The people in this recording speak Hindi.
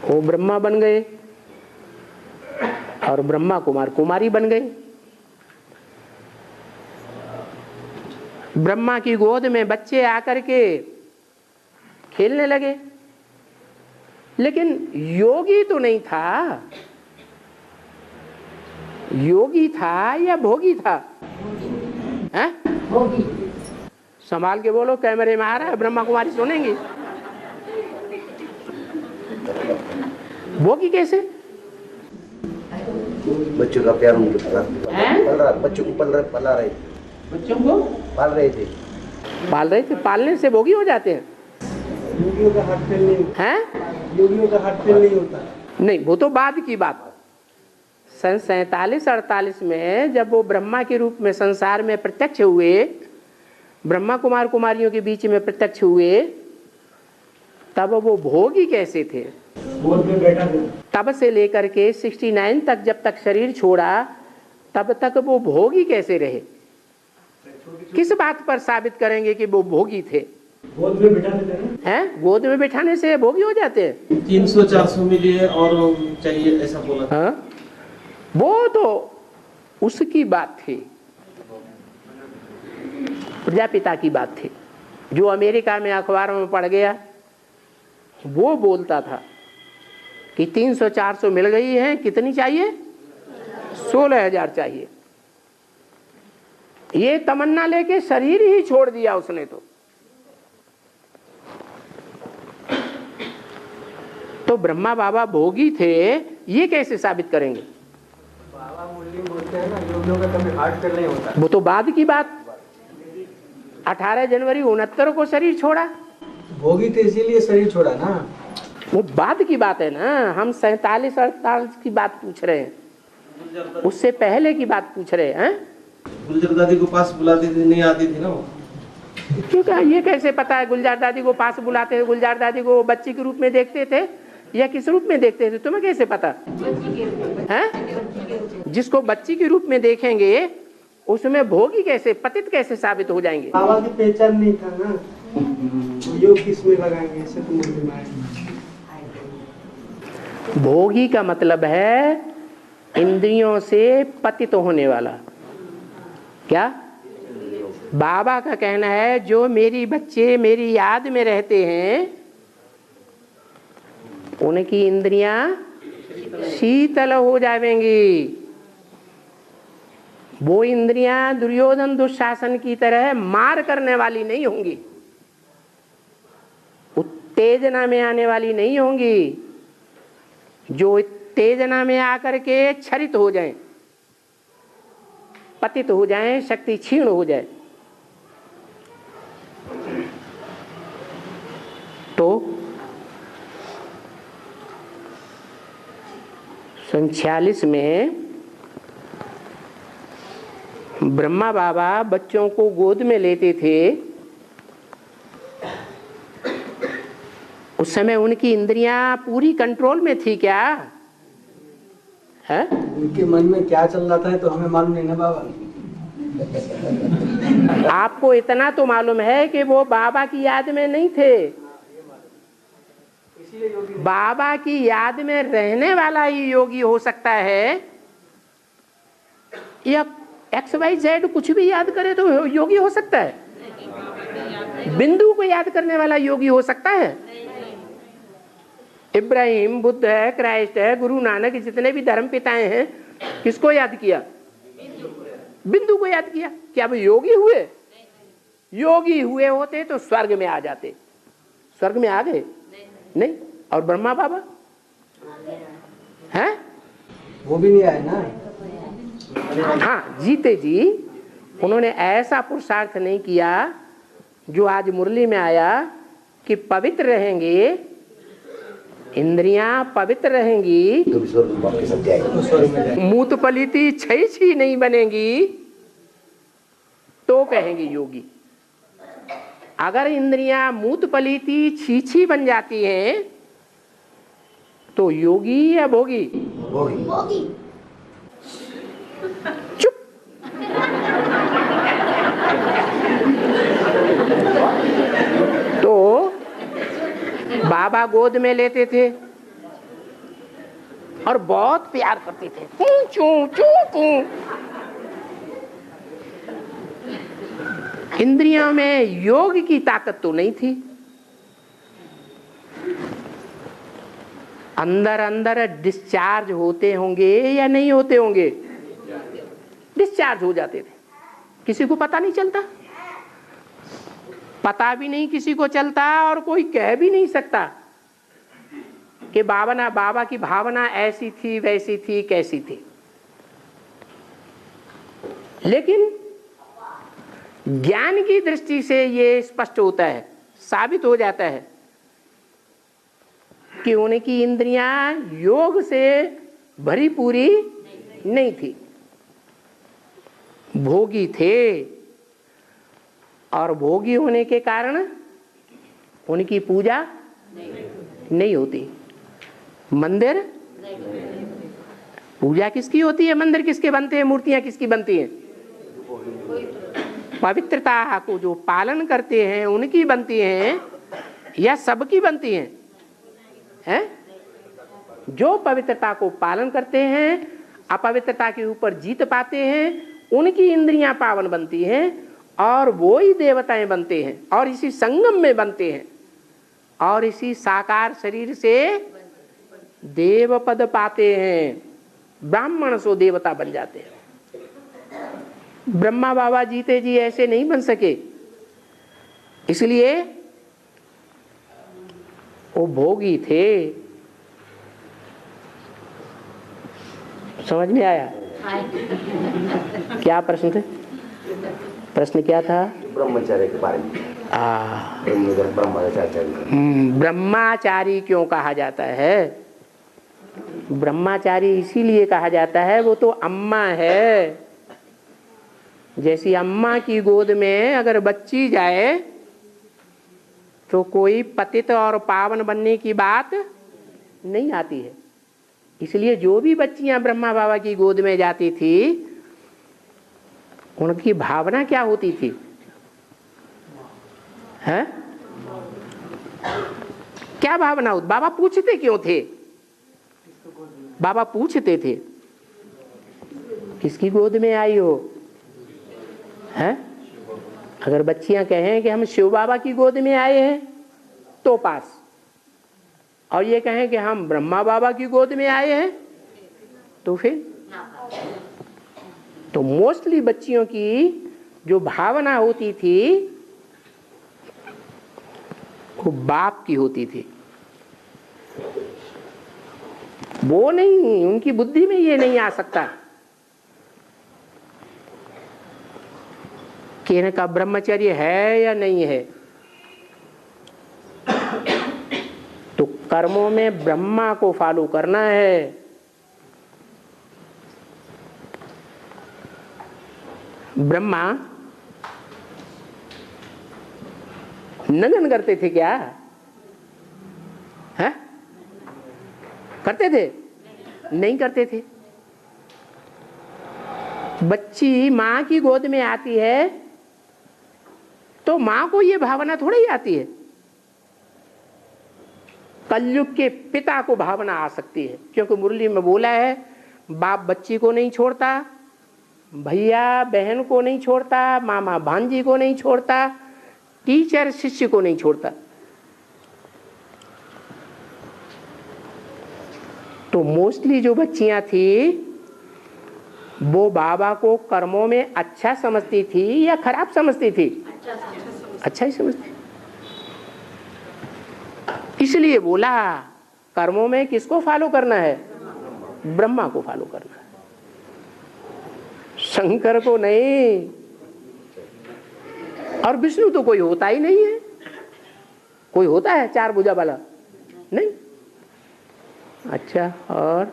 वो ब्रह्मा बन गए और ब्रह्मा कुमार कुमारी बन गए। ब्रह्मा की गोद में बच्चे आकर के खेलने लगे, लेकिन योगी तो नहीं था। योगी था या भोगी था? हैं? भोगी। संभाल के बोलो, कैमरे में आ रहा है, ब्रह्मा कुमारी सुनेंगी। भोगी कैसे? बच्चों का प्यार उनके बच्चों को पाल रहे थे। बच्चों को पाल रहे थे। पालने से भोगी हो जाते हैं? योगियों का हार्ट फेल नहीं होता हैं? योगियों का हार्ट फेल नहीं होता। नहीं, वो तो बाद की बात। सन 47-48 में जब वो ब्रह्मा के रूप में संसार में प्रत्यक्ष हुए, ब्रह्मा कुमार कुमारियों के बीच में प्रत्यक्ष हुए, तब वो भोगी कैसे थे? गोद में बैठा थे। तब से लेकर के 69 तक जब तक शरीर छोड़ा, तब तक वो भोगी कैसे रहे? किस बात पर साबित करेंगे कि वो भोगी थे? गोद में बिठाते थे। हैं? गोद में बिठाने से भोगी हो जाते हैं? 300-400 मिलिए और चाहिए ऐसा बोला। हाँ, वो तो उसकी बात थी, प्रजापिता की बात थी। जो अमेरिका में अखबारों में पढ़ गया, वो बोलता था कि 300-400 मिल गई है, कितनी चाहिए? 16,000 चाहिए। ये तमन्ना लेके शरीर ही छोड़ दिया उसने। तो ब्रह्मा बाबा भोगी थे, ये कैसे साबित करेंगे? बाबा मुरली बोलते हैं ना, योगियों का कभी हार्ट फेल नहीं होता। वो तो बाद की बात। 18 जनवरी 69 को शरीर छोड़ा, भोगी थे इसीलिए शरीर छोड़ा ना। वो बाद की बात है ना। हम 47-48 की बात पूछ रहे हैं, उससे पहले की बात पूछ रहे हैं। गुलजार दादी को पास बुलाती थी, नहीं आती थी ना वो। क्यों? ये कैसे पता है? गुलजार दादी को पास बुलाते थे? गुलजार दादी को बच्ची के रूप में देखते थे या किस रूप में देखते थे? तुम्हें कैसे पता है? जिसको बच्ची के रूप में देखेंगे उसमें भोगी कैसे, पतित कैसे साबित हो जाएंगे? बाबा की पहचान नहीं था ना, तो योग किस में लगाएंगे? ऐसे तो मुझे मालूम। भोगी का मतलब है इंद्रियों से पतित होने वाला। क्या? बाबा का कहना है जो मेरी बच्चे मेरी याद में रहते हैं, उनकी इंद्रियां शीतल हो जाएंगी। वो इंद्रियां दुर्योधन दुशासन की तरह मार करने वाली नहीं होंगी, उत्तेजना में आने वाली नहीं होंगी, जो उत्तेजना में आकर के क्षरित हो जाएं, पतित हो जाएं, शक्ति क्षीण हो जाए। तो 46 में ब्रह्मा बाबा बच्चों को गोद में लेते थे। उस समय उनकी इंद्रियां पूरी कंट्रोल में थी क्या? है? उनके मन में क्या चल रहा था तो हमें मालूम नहीं ना बाबा। आपको इतना तो मालूम है कि वो बाबा की याद में नहीं थे। बाबा की याद में रहने वाला ही योगी हो सकता है, या XYZ कुछ भी याद करे तो योगी हो सकता है? बिंदु को याद करने वाला योगी हो सकता है? इब्राहिम, बुद्ध है, क्राइस्ट है, गुरु नानक, जितने भी धर्म पिताएं हैं, किसको याद किया? बिंदु को याद किया। क्या वो योगी हुए? योगी हुए होते तो स्वर्ग में आ जाते। स्वर्ग में आ गए? नहीं। और ब्रह्मा बाबा हैं? वो भी नहीं आए ना। हाँ, जीते जी उन्होंने ऐसा पुरुषार्थ नहीं किया जो आज मुरली में आया कि पवित्र रहेंगे, इंद्रियां पवित्र रहेंगी, मूत पलीती छई छी नहीं बनेगी, तो कहेंगे योगी। अगर इंद्रियां मूत पलीती छीछी बन जाती हैं तो योगी या भोगी? भोगी। चुप। तो बाबा गोद में लेते थे, और बहुत प्यार करते थे, चू चू चू चू। इंद्रियों में योग की ताकत तो नहीं थी। अंदर अंदर डिस्चार्ज होते होंगे या नहीं होते होंगे? डिस्चार्ज हो जाते थे, किसी को पता नहीं चलता, पता भी नहीं किसी को चलता, और कोई कह भी नहीं सकता कि बाबा की भावना ऐसी थी, वैसी थी, कैसी थी। लेकिन ज्ञान की दृष्टि से ये स्पष्ट होता है, साबित हो जाता है कि उनकी इंद्रियां योग से भरी पूरी नहीं थी, भोगी थे, और भोगी होने के कारण उनकी पूजा नहीं होती। मंदिर पूजा किसकी होती है? मंदिर किसके बनते हैं? मूर्तियां किसकी बनती हैं? पवित्रता को जो पालन करते हैं उनकी बनती हैं या सबकी बनती हैं? हैं? जो पवित्रता को पालन करते हैं, अपवित्रता के ऊपर जीत पाते हैं, उनकी इंद्रियां पावन बनती हैं और वो ही देवताएं बनते हैं, और इसी संगम में बनते हैं, और इसी साकार शरीर से देव पद पाते हैं, ब्राह्मण सो देवता बन जाते हैं। ब्रह्मा बाबा जीते जी ऐसे नहीं बन सके, इसलिए वो भोगी थे। समझ में आया? क्या प्रश्न थे? प्रश्न क्या था? ब्रह्मचर्य के बारे में। ब्रह्माचारी क्यों कहा जाता है? ब्रह्माचारी इसीलिए कहा जाता है, वो तो अम्मा है। जैसी अम्मा की गोद में अगर बच्ची जाए तो कोई पतित और पावन बनने की बात नहीं आती है। इसलिए जो भी बच्चियां ब्रह्मा बाबा की गोद में जाती थी, उनकी भावना क्या होती थी? है? क्या भावना होती? बाबा पूछते क्यों थे? बाबा पूछते थे किसकी गोद में आई हो? है? अगर बच्चियां कहें कि हम शिव बाबा की गोद में आए हैं तो पास, और ये कहें कि हम ब्रह्मा बाबा की गोद में आए हैं तो फिर तो मोस्टली बच्चियों की जो भावना होती थी वो बाप की होती थी। वो नहीं, उनकी बुद्धि में ये नहीं आ सकता कि इनका ब्रह्मचर्य है या नहीं है। तो कर्मों में ब्रह्मा को फॉलो करना है। ब्रह्मा नंगन करते थे क्या? है? करते थे? नहीं करते थे। बच्ची माँ की गोद में आती है तो माँ को ये भावना थोड़ी ही आती है। कलयुग के पिता को भावना आ सकती है, क्योंकि मुरली में बोला है, बाप बच्ची को नहीं छोड़ता, भैया बहन को नहीं छोड़ता, मामा भांजी को नहीं छोड़ता, टीचर शिष्य को नहीं छोड़ता। तो मोस्टली जो बच्चियां थी वो बाबा को कर्मों में अच्छा समझती थी या खराब समझती थी? अच्छा ही समझती। इसलिए बोला कर्मों में किसको फॉलो करना है? ब्रह्मा को फॉलो करना है, शंकर को नहीं। और विष्णु तो कोई होता ही नहीं है। कोई होता है चार भुजा वाला? नहीं। अच्छा, और